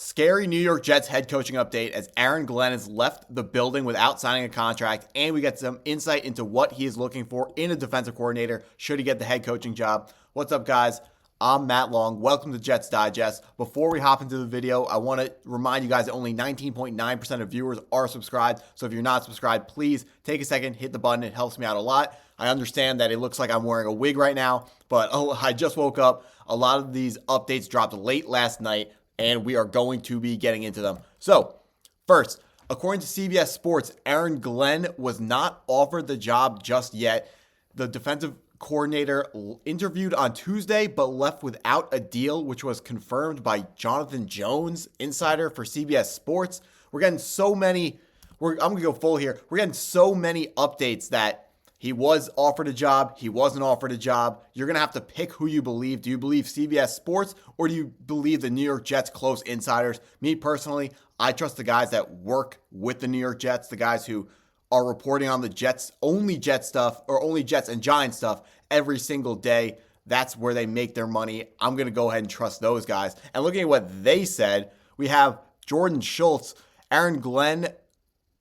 Scary New York Jets head coaching update as Aaron Glenn has left the building without signing a contract, and we get some insight into what he is looking for in a defensive coordinator should he get the head coaching job. What's up, guys? I'm Matt Long. Welcome to Jets Digest. Before we hop into the video, I want to remind you guys that only 19.9% of viewers are subscribed. So if you're not subscribed, please take a second, hit the button. It helps me out a lot. I understand that it looks like I'm wearing a wig right now, but I just woke up. A lot of these updates dropped late last night, and we are going to be getting into them. So, first, according to CBS Sports, Aaron Glenn was not offered the job just yet. The defensive coordinator interviewed on Tuesday, but left without a deal, which was confirmed by Jonathan Jones, insider for CBS Sports. We're getting so many, I'm going to go full here. We're getting so many updates that he was offered a job, he wasn't offered a job. You're going to have to pick who you believe. Do you believe CBS Sports or do you believe the New York Jets close insiders? Me personally, I trust the guys that work with the New York Jets, the guys who are reporting on the Jets, only Jet stuff or only Jets and Giants stuff every single day. That's where they make their money. I'm going to go ahead and trust those guys. And looking at what they said, we have Jordan Schultz. Aaron Glenn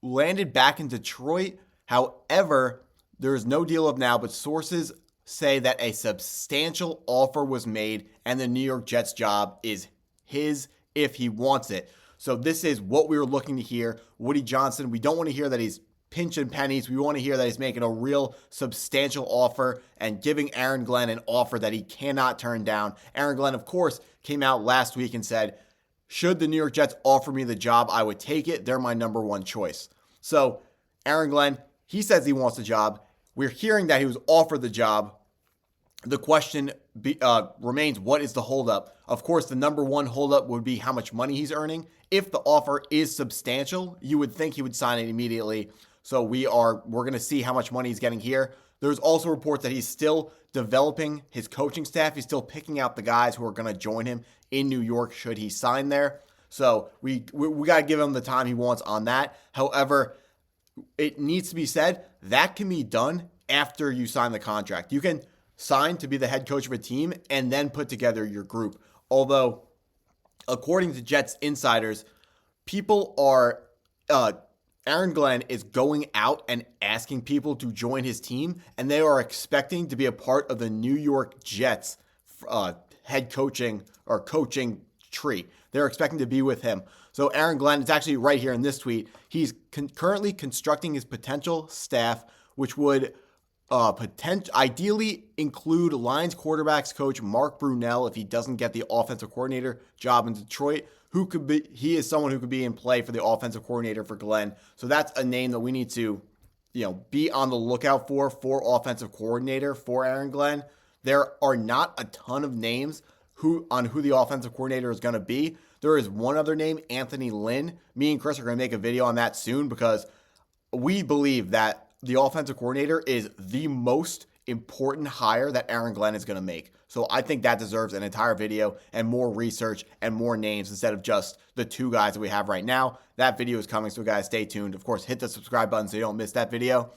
landed back in Detroit. However, there is no deal of now, but sources say that a substantial offer was made and the New York Jets job is his if he wants it. So this is what we were looking to hear. Woody Johnson, we don't want to hear that he's pinching pennies. We want to hear that he's making a real substantial offer and giving Aaron Glenn an offer that he cannot turn down. Aaron Glenn, of course, came out last week and said, should the New York Jets offer me the job, I would take it. They're my number one choice. So Aaron Glenn, he says he wants the job. We're hearing that he was offered the job. The question remains, what is the holdup? Of course, the number one holdup would be how much money he's earning. If the offer is substantial, you would think he would sign it immediately. So we're going to see how much money he's getting here. There's also reports that he's still developing his coaching staff. He's still picking out the guys who are going to join him in New York should he sign there. So we got to give him the time he wants on that. However, it needs to be said that can be done after you sign the contract. You can sign to be the head coach of a team and then put together your group. Although, according to Jets insiders, people are Aaron Glenn is going out and asking people to join his team, and they are expecting to be a part of the New York Jets head coaching or coaching tree. They're expecting to be with him. So Aaron Glenn, it's actually right here in this tweet. He's currently constructing his potential staff, which would ideally include Lions quarterbacks coach Mark Brunell if he doesn't get the offensive coordinator job in Detroit. He is someone who could be in play for the offensive coordinator for Glenn. So that's a name that we need to, be on the lookout for offensive coordinator for Aaron Glenn. There are not a ton of names on who the offensive coordinator is going to be. There is one other name, Anthony Lynn. Me and Chris are going to make a video on that soon because we believe that the offensive coordinator is the most important hire that Aaron Glenn is going to make. So I think that deserves an entire video and more research and more names instead of just the two guys that we have right now. That video is coming, so guys, stay tuned. Of course, hit the subscribe button so you don't miss that video.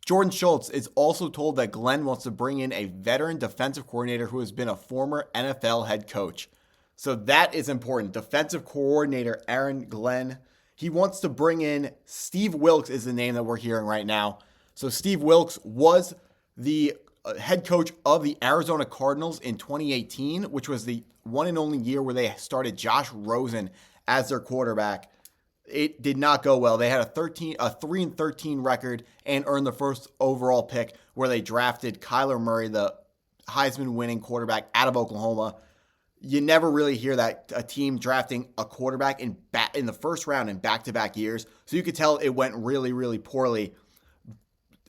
Jordan Schultz is also told that Glenn wants to bring in a veteran defensive coordinator who has been a former NFL head coach. So that is important. Defensive coordinator Aaron Glenn. He wants to bring in Steve Wilks is the name that we're hearing right now. So Steve Wilks was the head coach of the Arizona Cardinals in 2018, which was the one and only year where they started Josh Rosen as their quarterback. It did not go well. They had a 3-13 record and earned the first overall pick where they drafted Kyler Murray, the Heisman winning quarterback out of Oklahoma. You never really hear that a team drafting a quarterback in the first round in back-to-back years. So you could tell it went really, really poorly.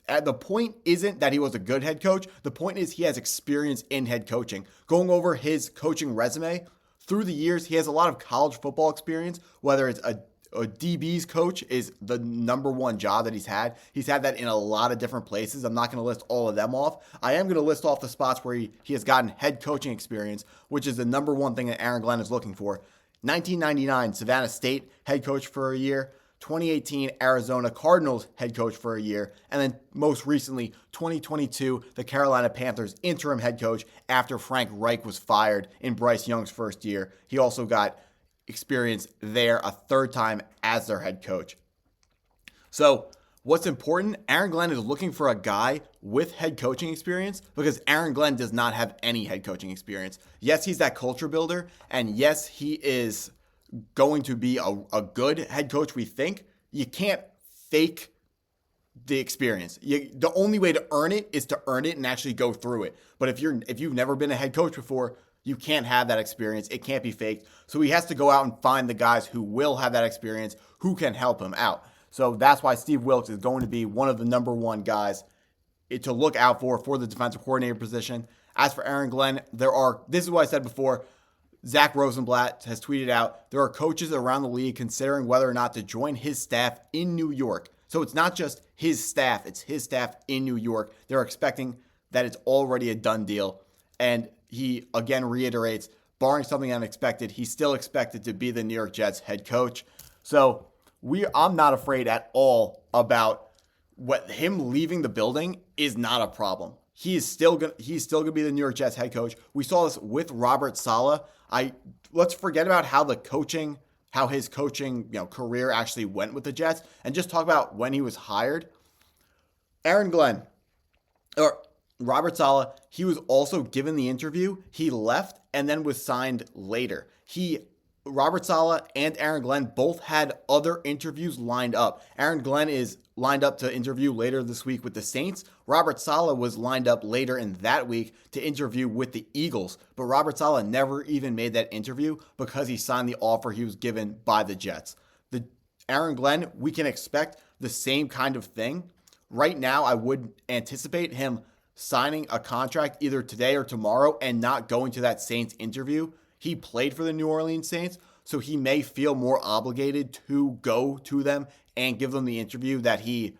The point isn't that he was a good head coach. The point is he has experience in head coaching. Going over his coaching resume, through the years, he has a lot of college football experience, whether it's a DB's coach is the number one job that he's had. He's had that in a lot of different places. I'm not going to list all of them off. I am going to list off the spots where he has gotten head coaching experience, which is the number one thing that Aaron Glenn is looking for. 1999, Savannah State head coach for a year. 2018, Arizona Cardinals head coach for a year. And then most recently, 2022, the Carolina Panthers interim head coach after Frank Reich was fired in Bryce Young's first year. He also got experience there a third time as their head coach. So what's important, Aaron Glenn is looking for a guy with head coaching experience because Aaron Glenn does not have any head coaching experience. Yes, he's that culture builder, and yes, he is going to be a good head coach, we think. You can't fake the experience. The only way to earn it is to earn it and actually go through it. But if you've never been a head coach before, you can't have that experience. It can't be faked. So he has to go out and find the guys who will have that experience, who can help him out. So that's why Steve Wilks is going to be one of the number one guys to look out for the defensive coordinator position. As for Aaron Glenn, this is what I said before, Zach Rosenblatt has tweeted out, there are coaches around the league considering whether or not to join his staff in New York. So it's not just his staff, it's his staff in New York. They're expecting that it's already a done deal. And he again reiterates, barring something unexpected, he's still expected to be the New York Jets head coach. So I'm not afraid at all about what him leaving the building is not a problem. He's still gonna be the New York Jets head coach. We saw this with Robert Saleh. Let's forget about how his coaching career actually went with the Jets and just talk about when he was hired. Aaron Glenn or Robert Saleh, he was also given the interview. He left and then was signed later. Robert Saleh and Aaron Glenn both had other interviews lined up. Aaron Glenn is lined up to interview later this week with the Saints. Robert Saleh was lined up later in that week to interview with the Eagles. But Robert Saleh never even made that interview because he signed the offer he was given by the Jets. Aaron Glenn, we can expect the same kind of thing. Right now, I would anticipate him signing a contract either today or tomorrow and not going to that Saints interview. He played for the New Orleans Saints, so he may feel more obligated to go to them and give them the interview that he,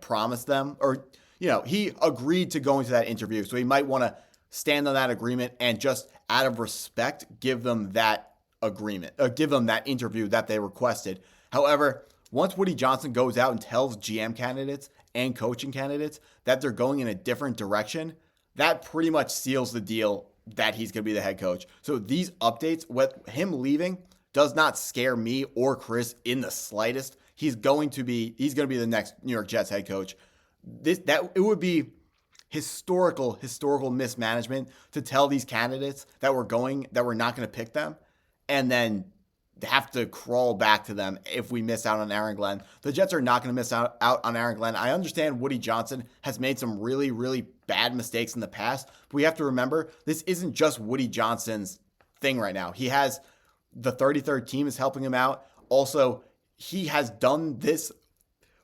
promised them, or, he agreed to going to that interview. So he might want to stand on that agreement and just out of respect, give them that agreement, or give them that interview that they requested. However, once Woody Johnson goes out and tells GM candidates and coaching candidates that they're going in a different direction, that pretty much seals the deal that he's going to be the head coach. So these updates, with him leaving, does not scare me or Chris in the slightest. He's going to be the next New York Jets head coach. It would be historical mismanagement to tell these candidates that we're not going to pick them and then have to crawl back to them if we miss out on Aaron Glenn. The Jets are not going to miss out on Aaron Glenn. I understand Woody Johnson has made some really, really bad mistakes in the past, but we have to remember this isn't just Woody Johnson's thing right now. He has the 33rd team is helping him out. Also, he has done this.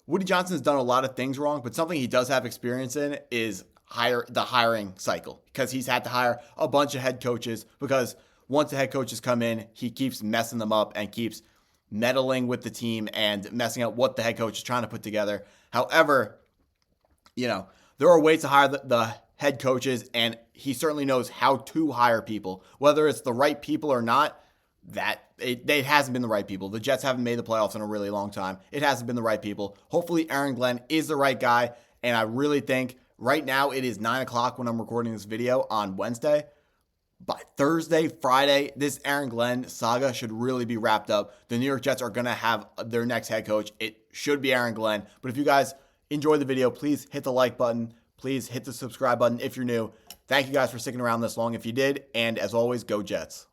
Woody Johnson has done a lot of things wrong, but something he does have experience in is the hiring cycle, because he's had to hire a bunch of head coaches, because once the head coaches come in, he keeps messing them up and keeps meddling with the team and messing up what the head coach is trying to put together. However, there are ways to hire the head coaches, and he certainly knows how to hire people. Whether it's the right people or not, it hasn't been the right people. The Jets haven't made the playoffs in a really long time. It hasn't been the right people. Hopefully Aaron Glenn is the right guy, and I really think right now it is 9 o'clock when I'm recording this video on Wednesday. By Thursday, Friday, this Aaron Glenn saga should really be wrapped up. The New York Jets are going to have their next head coach. It should be Aaron Glenn. But if you guys enjoyed the video, please hit the like button. Please hit the subscribe button if you're new. Thank you guys for sticking around this long if you did. And as always, go Jets.